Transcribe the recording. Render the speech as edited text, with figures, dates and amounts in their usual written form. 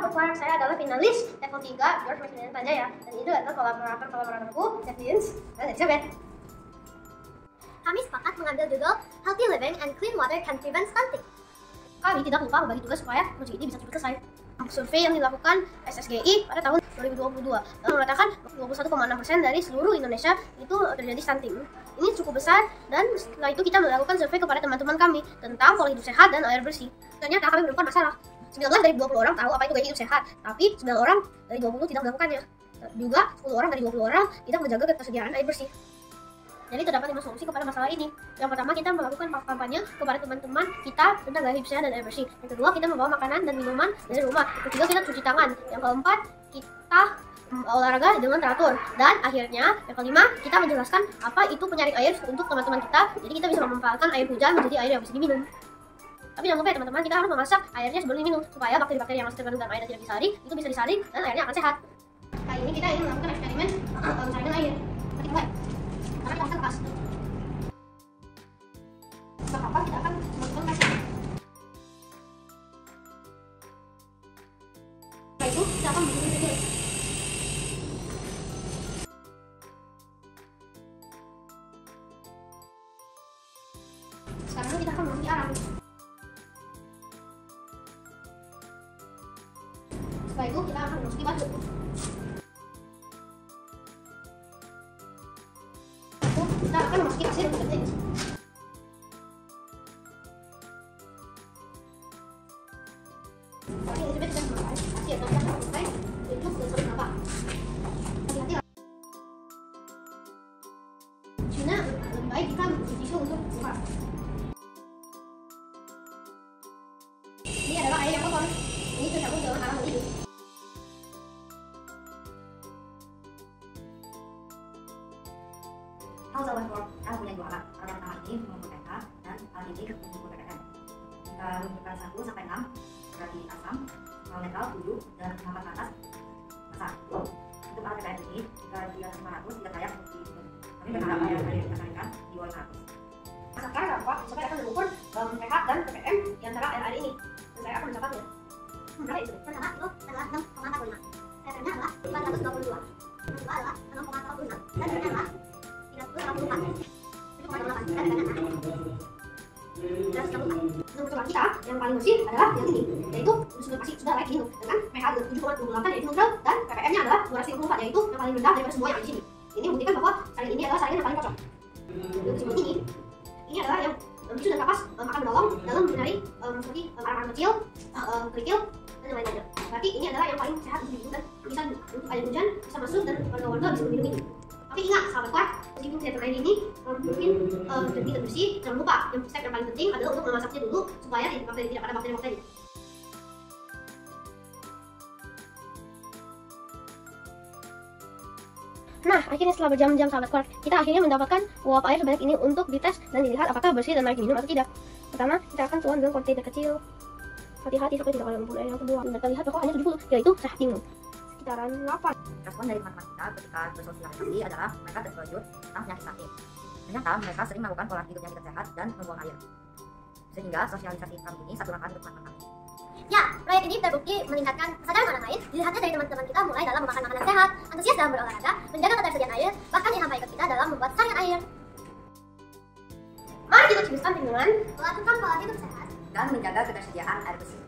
Bookmark, saya adalah finalis level 3 George Washington Tanjaya. Dan itu adalah kolaboratorku, Devins dan Elizabeth. Kami sepakat mengambil judul Healthy Living and Clean Water Can Prevent Stunting. Kami tidak lupa membagi tugas supaya proyek ini bisa cepat selesai. Survei yang dilakukan SSGI pada tahun 2022 mengatakan 21,6% dari seluruh Indonesia itu terjadi stunting. Ini cukup besar, dan setelah itu kita melakukan survei kepada teman-teman kami tentang pola hidup sehat dan air bersih. Ternyata kami menemukan masalah. 19 dari 20 orang tahu apa itu gaya hidup sehat, tapi 9 orang dari 20 tidak melakukannya. Juga 10 orang dari 20 orang tidak menjaga ketersediaan air bersih. Jadi terdapat 5 solusi kepada masalah ini. Yang pertama, kita melakukan kampanye kepada teman-teman kita tentang gaya hidup sehat dan air bersih. Yang kedua, kita membawa makanan dan minuman dari rumah. Yang ketiga, kita cuci tangan. Yang keempat, kita olahraga dengan teratur. Dan akhirnya, yang kelima, kita menjelaskan apa itu penyaring air untuk teman-teman kita. Jadi kita bisa memanfaatkan air hujan menjadi air yang bisa diminum. Tapi jangan lupa ya teman-teman, kita harus memasak airnya sebelum diminum supaya bakteri-bakteri yang masih terkandung dalam air dan tidak disaring itu bisa disaring dan airnya akan sehat. Kali ini kita ingin melakukan eksperimen saringan air. Kita mulai. Karena kita akan lepas. Setelah lepas, kita akan masukkan kasih. Setelah itu, kita akan membuat video. Sekarang kita akan memasuki arang. Setelah itu, kita akan memasuki batu. Kita akan memasuki pasir untuk berhenti. Tapi Elizabeth sudah selesai. Pasir nanti akan selesai. Itu sudah sampai apa? Hati-hati lah. Cina lebih baik kita menggunakan tisu untuk buka. Ini adalah air yang kotor. Ini tercampur dengan arang mendidih. Halo sahabat Korp, saya punya dua alat. Alat yang pertama ini mengukur pH dan alat ini mengukur ppm. Jika menunjukkan 1 sampai 6 berarti asam, kalau netral 7 dan 8 ke atas asam. Untuk alat ppm ini, jika di atas 500 tidak layak untuk diminum. Kami berharap air yang kita saringkan di bawah 500. Sekarang Bapak akan mengukur pH dan ppm di antara air ini. Dan saya akan mencatatnya. Berapa itu? Pertama itu adalah 6,45. Ppm-nya adalah 422. Yang kedua adalah 6,46. Dan ppm adalah 384. Itu 0,8. Dan ppm-nya 384. Menurut kita yang paling bersih adalah yang ini, yaitu sudah layak diminum dengan pH 7,28 yaitu neutral, dan ppm-nya adalah 234 yaitu yang paling rendah daripada semua yang di sini. Ini membuktikan bahwa saringan ini adalah saringan yang paling cocok. Untuk kesimpulan ini adalah yang bisu dan kapas akan menolong dalam menghindari seperti arang-arang kecil, kerikil, dan yang lain-lainnya. Berarti ini adalah yang paling sehat untuk diminum dan bisa untuk air hujan bisa masuk dan warga-warga bisa meminum ini. Tapi ingat sahabat Korp, meskipun tidak air ini mungkin jadi tidak bersih, jangan lupa step yang paling penting adalah untuk memasaknya dulu supaya tidak ada bakteri-bakteri. Nah, akhirnya setelah berjam-jam sahabat Korp, kita akhirnya mendapatkan uap air sebanyak ini untuk dites dan dilihat apakah bersih dan layak diminum atau tidak. Pertama, kita akan tuang dengan kontainer kecil. Hati-hati supaya tidak ada lumpur air. Yang kedua, kita lihat bahwa hanya 70, yaitu sehat diminum. Sekitaran 8. Respon dari teman-teman kita ketika bersosialisasi adalah mereka terkejut tentang penyakit stunting. Ternyata mereka sering melakukan pola hidup yang tidak sehat dan membuang air. Sehingga sosialisasi kami ini satu langkah untuk teman-teman kami. Ya, proyek ini terbukti meningkatkan kesadaran orang lain. Dilihatnya dari teman-teman kita mulai dalam memakan makanan sehat, antusias dalam berolahraga, menjaga ketersediaan air, bahkan yang sampai ikut kita dalam membuat saringan air. Mari kita cegah stunting dengan Melakukan pola hidup sehat Dan menjaga ketersediaan air bersih.